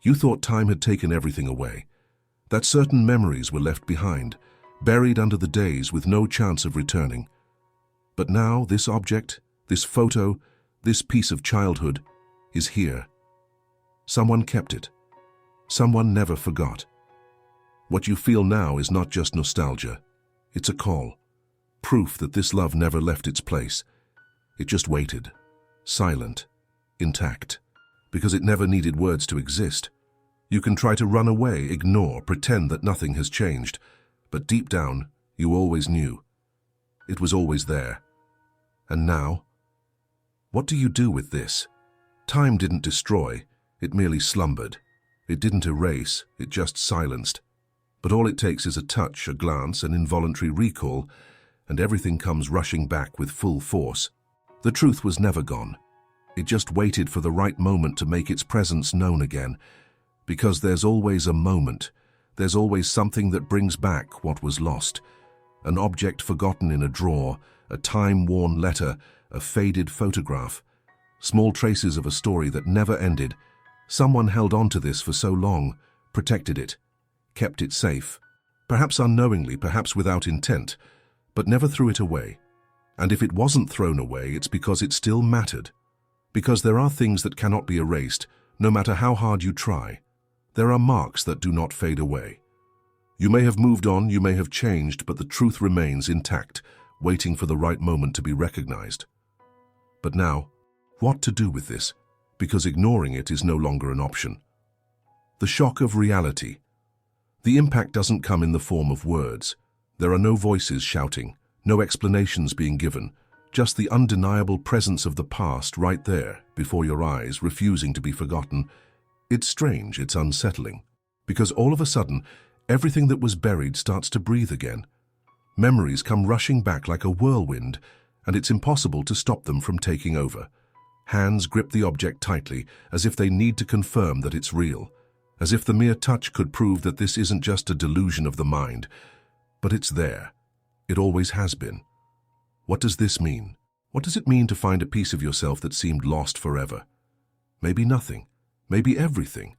You thought time had taken everything away, that certain memories were left behind, buried under the days with no chance of returning. But now this object, this photo, this piece of childhood is here. Someone kept it. Someone never forgot. What you feel now is not just nostalgia. It's a call. Proof that this love never left its place. It just waited, silent, intact, because it never needed words to exist. You can try to run away, ignore, pretend that nothing has changed, but deep down, you always knew. It was always there. And now? What do you do with this? Time didn't destroy, it merely slumbered. It didn't erase, it just silenced. But all it takes is a touch, a glance, an involuntary recall, and everything comes rushing back with full force. The truth was never gone. It just waited for the right moment to make its presence known again. Because there's always a moment. There's always something that brings back what was lost. An object forgotten in a drawer, a time-worn letter, a faded photograph. Small traces of a story that never ended. Someone held on to this for so long, protected it, kept it safe. Perhaps unknowingly, perhaps without intent, but never threw it away. And if it wasn't thrown away, it's because it still mattered. Because there are things that cannot be erased, no matter how hard you try. There are marks that do not fade away. You may have moved on, you may have changed, but the truth remains intact, waiting for the right moment to be recognized. But now, what to do with this? Because ignoring it is no longer an option. The shock of reality. The impact doesn't come in the form of words. There are no voices shouting, no explanations being given, just the undeniable presence of the past right there, before your eyes, refusing to be forgotten. It's strange, it's unsettling, because all of a sudden, everything that was buried starts to breathe again. Memories come rushing back like a whirlwind, and it's impossible to stop them from taking over. Hands grip the object tightly, as if they need to confirm that it's real, as if the mere touch could prove that this isn't just a delusion of the mind, but it's there. It always has been. What does this mean? What does it mean to find a piece of yourself that seemed lost forever? Maybe nothing. Maybe everything.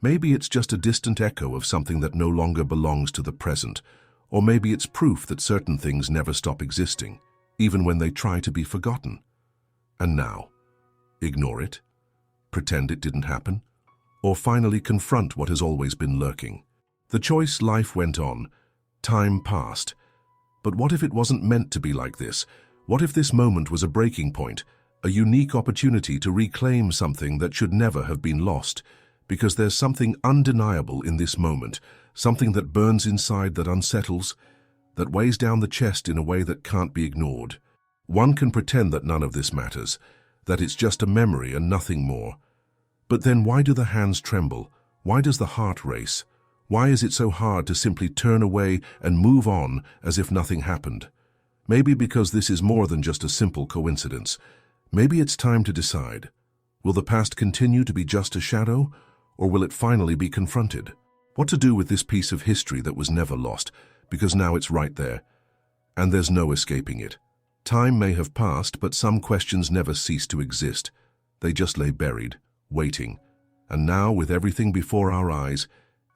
Maybe it's just a distant echo of something that no longer belongs to the present, or maybe it's proof that certain things never stop existing, even when they try to be forgotten. And now, ignore it? Pretend it didn't happen? Or finally confront what has always been lurking? The choice life went on. Time passed. But what if it wasn't meant to be like this? What if this moment was a breaking point, a unique opportunity to reclaim something that should never have been lost? Because there's something undeniable in this moment, something that burns inside, that unsettles, that weighs down the chest in a way that can't be ignored. One can pretend that none of this matters, that it's just a memory and nothing more. But then why do the hands tremble? Why does the heart race? Why is it so hard to simply turn away and move on as if nothing happened? Maybe because this is more than just a simple coincidence. Maybe it's time to decide. Will the past continue to be just a shadow, or will it finally be confronted? What to do with this piece of history that was never lost, because now it's right there, and there's no escaping it. Time may have passed, but some questions never cease to exist. They just lay buried, waiting. And now, with everything before our eyes,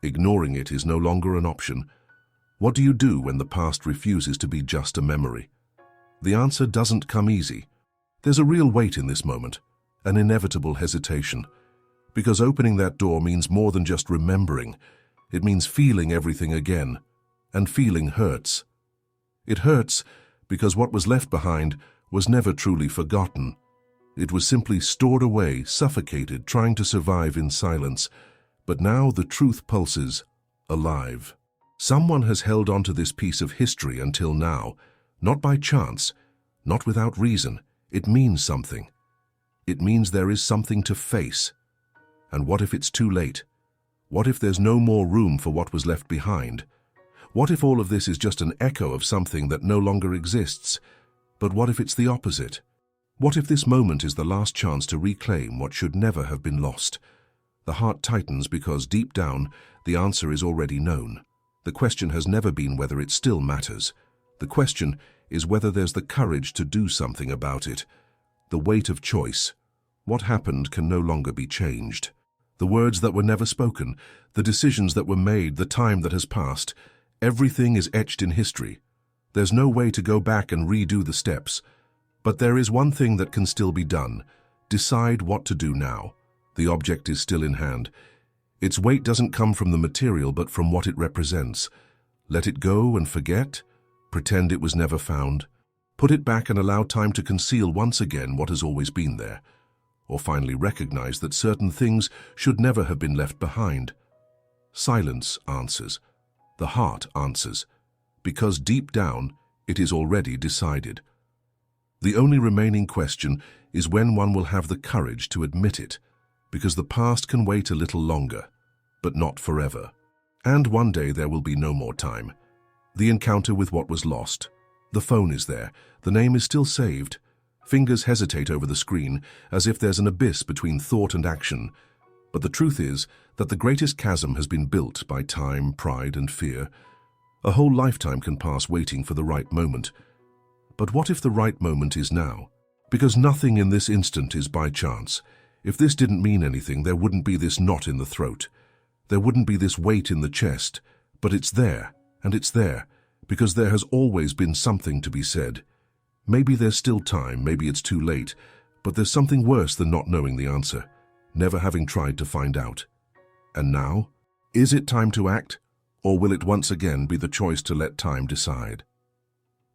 ignoring it is no longer an option. What do you do when the past refuses to be just a memory? The answer doesn't come easy. There's a real weight in this moment, an inevitable hesitation. Because opening that door means more than just remembering. It means feeling everything again. And feeling hurts. It hurts because what was left behind was never truly forgotten. It was simply stored away, suffocated, trying to survive in silence. But now the truth pulses, alive. Someone has held on to this piece of history until now, not by chance, not without reason. It means something. It means there is something to face. And what if it's too late? What if there's no more room for what was left behind? What if all of this is just an echo of something that no longer exists? But what if it's the opposite? What if this moment is the last chance to reclaim what should never have been lost? The heart tightens because deep down, the answer is already known. The question has never been whether it still matters. The question is whether there's the courage to do something about it. The weight of choice. What happened can no longer be changed. The words that were never spoken, the decisions that were made, the time that has passed, everything is etched in history. There's no way to go back and redo the steps. But there is one thing that can still be done. Decide what to do now. The object is still in hand. Its weight doesn't come from the material, but from what it represents. Let it go and forget. Pretend it was never found. Put it back and allow time to conceal once again what has always been there. Or finally recognize that certain things should never have been left behind. Silence answers. The heart answers. Because deep down, it is already decided. The only remaining question is when one will have the courage to admit it, because the past can wait a little longer, but not forever. And one day there will be no more time. The encounter with what was lost. The phone is there. The name is still saved. Fingers hesitate over the screen, as if there's an abyss between thought and action. But the truth is that the greatest chasm has been built by time, pride, and fear. A whole lifetime can pass waiting for the right moment. But what if the right moment is now? Because nothing in this instant is by chance. If this didn't mean anything, there wouldn't be this knot in the throat. There wouldn't be this weight in the chest. But it's there, and it's there, because there has always been something to be said. Maybe there's still time, maybe it's too late, but there's something worse than not knowing the answer, never having tried to find out. And now? Is it time to act, or will it once again be the choice to let time decide?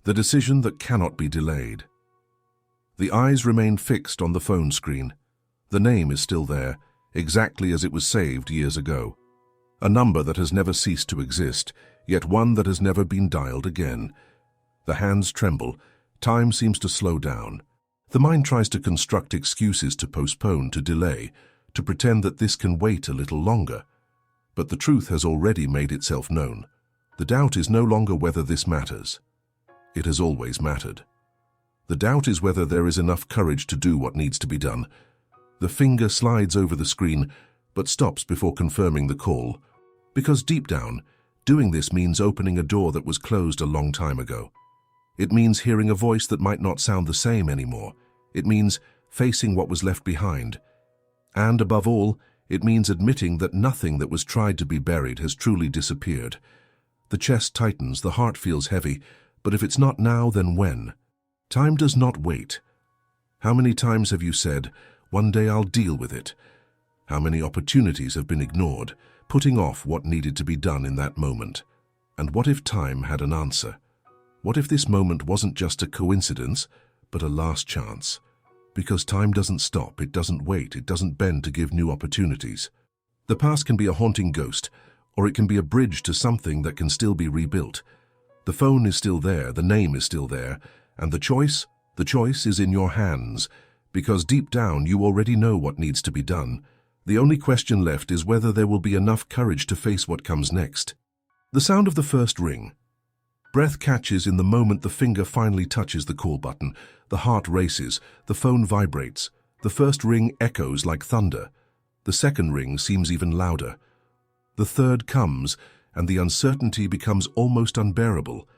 The decision that cannot be delayed. The eyes remain fixed on the phone screen. The name is still there, exactly as it was saved years ago. A number that has never ceased to exist, yet one that has never been dialed again. The hands tremble. Time seems to slow down. The mind tries to construct excuses to postpone, to delay, to pretend that this can wait a little longer. But the truth has already made itself known. The doubt is no longer whether this matters. It has always mattered. The doubt is whether there is enough courage to do what needs to be done. The finger slides over the screen, but stops before confirming the call. Because deep down, doing this means opening a door that was closed a long time ago. It means hearing a voice that might not sound the same anymore. It means facing what was left behind. And above all, it means admitting that nothing that was tried to be buried has truly disappeared. The chest tightens, the heart feels heavy, but if it's not now, then when? Time does not wait. How many times have you said, "One day I'll deal with it"? How many opportunities have been ignored, putting off what needed to be done in that moment? And what if time had an answer? What if this moment wasn't just a coincidence, but a last chance? Because time doesn't stop, it doesn't wait, it doesn't bend to give new opportunities. The past can be a haunting ghost, or it can be a bridge to something that can still be rebuilt. The phone is still there, the name is still there, and the choice is in your hands, because deep down you already know what needs to be done. The only question left is whether there will be enough courage to face what comes next. The sound of the first ring. Breath catches in the moment the finger finally touches the call button. The heart races, the phone vibrates. The first ring echoes like thunder. The second ring seems even louder. The third comes, and the uncertainty becomes almost unbearable.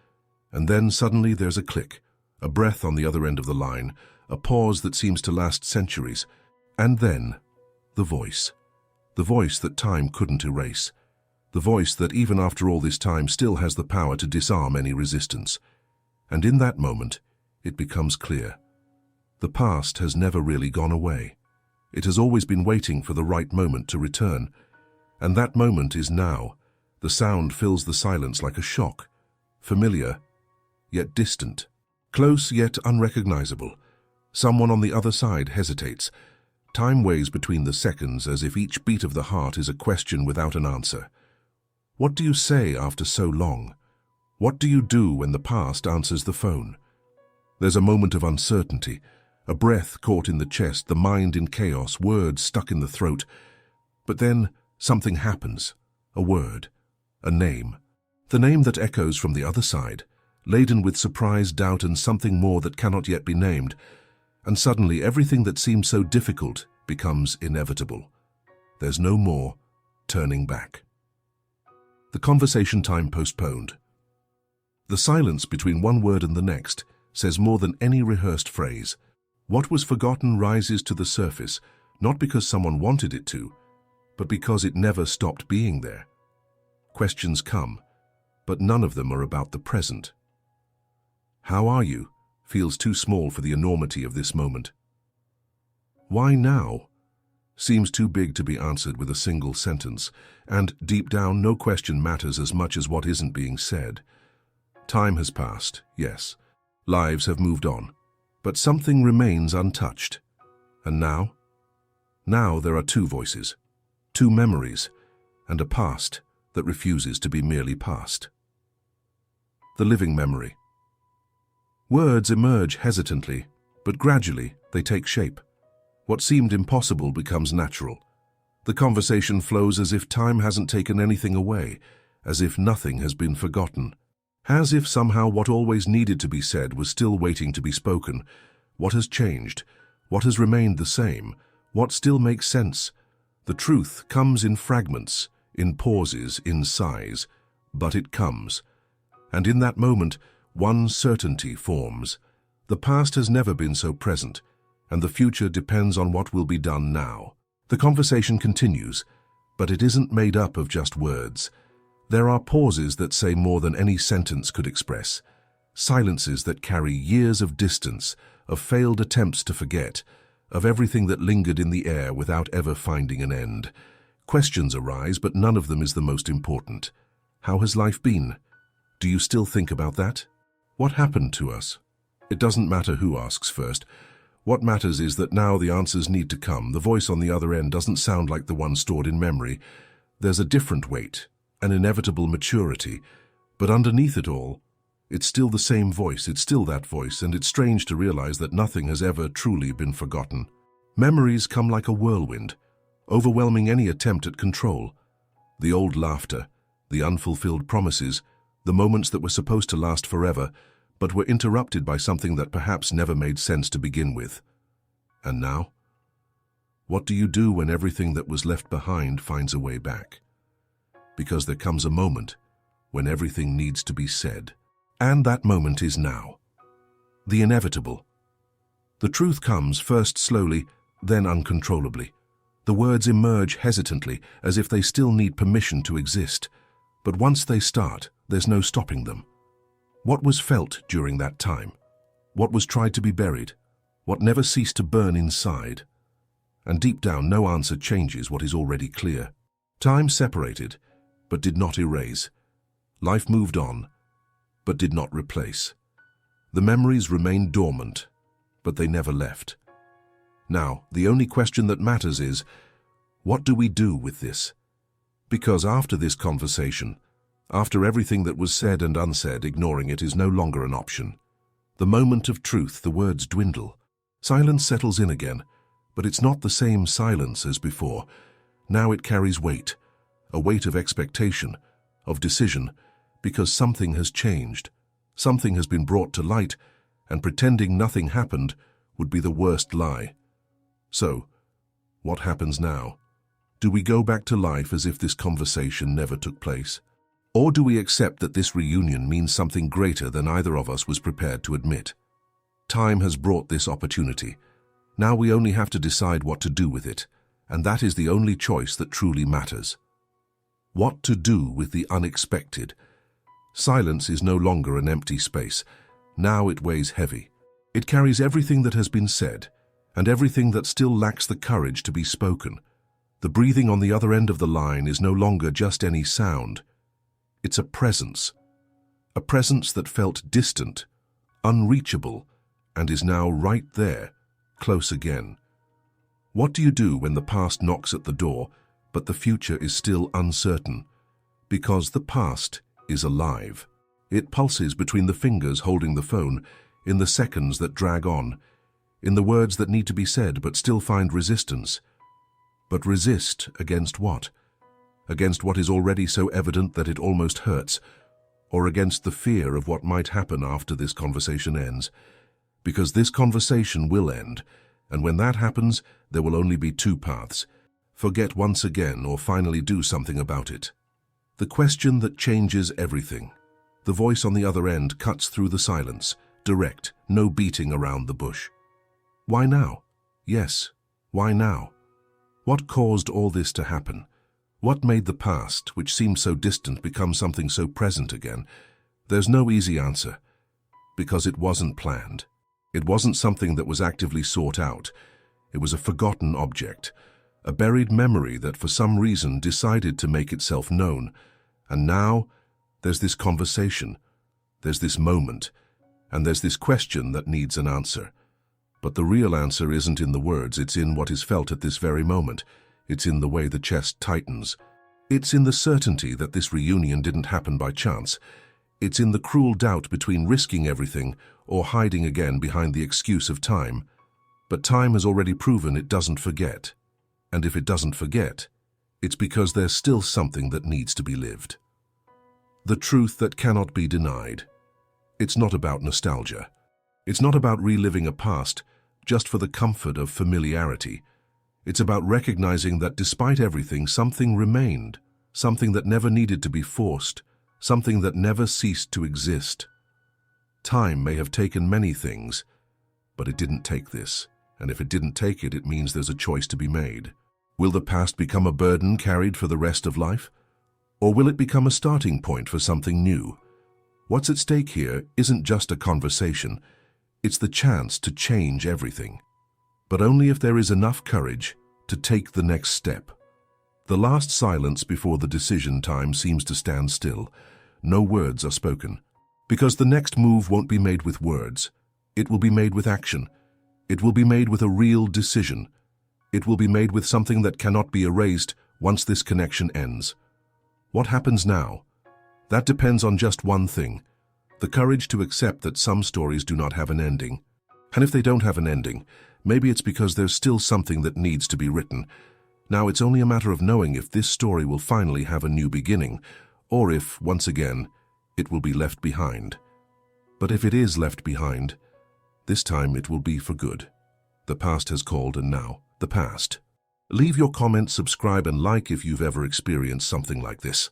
And then suddenly there's a click, a breath on the other end of the line, a pause that seems to last centuries. And then, the voice. The voice that time couldn't erase. The voice that even after all this time still has the power to disarm any resistance. And in that moment, it becomes clear. The past has never really gone away. It has always been waiting for the right moment to return. And that moment is now. The sound fills the silence like a shock. Familiar, yet distant. Close, yet unrecognizable. Someone on the other side hesitates. Time weighs between the seconds as if each beat of the heart is a question without an answer. What do you say after so long? What do you do when the past answers the phone? There's a moment of uncertainty, a breath caught in the chest, the mind in chaos, words stuck in the throat. But then something happens, a word, a name. The name that echoes from the other side, laden with surprise, doubt, and something more that cannot yet be named. And suddenly everything that seemed so difficult becomes inevitable. There's no more turning back. The conversation time postponed. The silence between one word and the next says more than any rehearsed phrase. What was forgotten rises to the surface, not because someone wanted it to, but because it never stopped being there. Questions come, but none of them are about the present. How are you? Feels too small for the enormity of this moment. Why now? Seems too big to be answered with a single sentence, and deep down no question matters as much as what isn't being said. Time has passed, yes. Lives have moved on, but something remains untouched. And now? Now there are two voices, two memories, and a past that refuses to be merely past. The living memory. Words emerge hesitantly, but gradually they take shape. What seemed impossible becomes natural. The conversation flows as if time hasn't taken anything away, as if nothing has been forgotten. As if somehow what always needed to be said was still waiting to be spoken. What has changed? What has remained the same? What still makes sense? The truth comes in fragments, in pauses, in sighs, but it comes. And in that moment, one certainty forms. The past has never been so present, and the future depends on what will be done now. The conversation continues, but it isn't made up of just words. There are pauses that say more than any sentence could express, silences that carry years of distance, of failed attempts to forget, of everything that lingered in the air without ever finding an end. Questions arise, but none of them is the most important. How has life been? Do you still think about that? What happened to us? It doesn't matter who asks first. What matters is that now the answers need to come. The voice on the other end doesn't sound like the one stored in memory. There's a different weight, an inevitable maturity, but underneath it all, it's still the same voice, it's still that voice, and it's strange to realize that nothing has ever truly been forgotten. Memories come like a whirlwind, overwhelming any attempt at control. The old laughter, the unfulfilled promises, the moments that were supposed to last forever, but were interrupted by something that perhaps never made sense to begin with. And now? What do you do when everything that was left behind finds a way back? Because there comes a moment when everything needs to be said. And that moment is now. The inevitable. The truth comes first slowly, then uncontrollably. The words emerge hesitantly, as if they still need permission to exist. But once they start, there's no stopping them. What was felt during that time? What was tried to be buried? What never ceased to burn inside? And deep down, no answer changes what is already clear. Time separated, but did not erase. Life moved on, but did not replace. The memories remained dormant, but they never left. Now, the only question that matters is, what do we do with this? Because after this conversation, after everything that was said and unsaid, ignoring it is no longer an option. The moment of truth, the words dwindle. Silence settles in again, but it's not the same silence as before. Now it carries weight, a weight of expectation, of decision, because something has changed. Something has been brought to light, and pretending nothing happened would be the worst lie. So, what happens now? Do we go back to life as if this conversation never took place? Or do we accept that this reunion means something greater than either of us was prepared to admit? Time has brought this opportunity. Now we only have to decide what to do with it, and that is the only choice that truly matters. What to do with the unexpected? Silence is no longer an empty space. Now it weighs heavy. It carries everything that has been said, and everything that still lacks the courage to be spoken. The breathing on the other end of the line is no longer just any sound. It's a presence that felt distant, unreachable, and is now right there, close again. What do you do when the past knocks at the door, but the future is still uncertain? Because the past is alive. It pulses between the fingers holding the phone, in the seconds that drag on, in the words that need to be said but still find resistance. But resist against what? Against what is already so evident that it almost hurts, or against the fear of what might happen after this conversation ends. Because this conversation will end, and when that happens, there will only be two paths: forget once again or finally do something about it. The question that changes everything. The voice on the other end cuts through the silence, direct, no beating around the bush. Why now? Yes, why now? What caused all this to happen? What made the past, which seemed so distant, become something so present again? There's no easy answer, because it wasn't planned. It wasn't something that was actively sought out. It was a forgotten object, a buried memory that for some reason decided to make itself known. And now, there's this conversation, there's this moment, and there's this question that needs an answer. But the real answer isn't in the words, it's in what is felt at this very moment. It's in the way the chest tightens. It's in the certainty that this reunion didn't happen by chance. It's in the cruel doubt between risking everything or hiding again behind the excuse of time. But time has already proven it doesn't forget. And if it doesn't forget, it's because there's still something that needs to be lived. The truth that cannot be denied. It's not about nostalgia. It's not about reliving a past just for the comfort of familiarity. It's about recognizing that despite everything, something remained, something that never needed to be forced, something that never ceased to exist. Time may have taken many things, but it didn't take this. And if it didn't take it, it means there's a choice to be made. Will the past become a burden carried for the rest of life? Or will it become a starting point for something new? What's at stake here isn't just a conversation. It's the chance to change everything. But only if there is enough courage to take the next step. The last silence before the decision time seems to stand still. No words are spoken. Because the next move won't be made with words. It will be made with action. It will be made with a real decision. It will be made with something that cannot be erased once this connection ends. What happens now? That depends on just one thing: the courage to accept that some stories do not have an ending. And if they don't have an ending, maybe it's because there's still something that needs to be written. Now it's only a matter of knowing if this story will finally have a new beginning, or if, once again, it will be left behind. But if it is left behind, this time it will be for good. The past has called, and now, the past. Leave your comments, subscribe, and like if you've ever experienced something like this.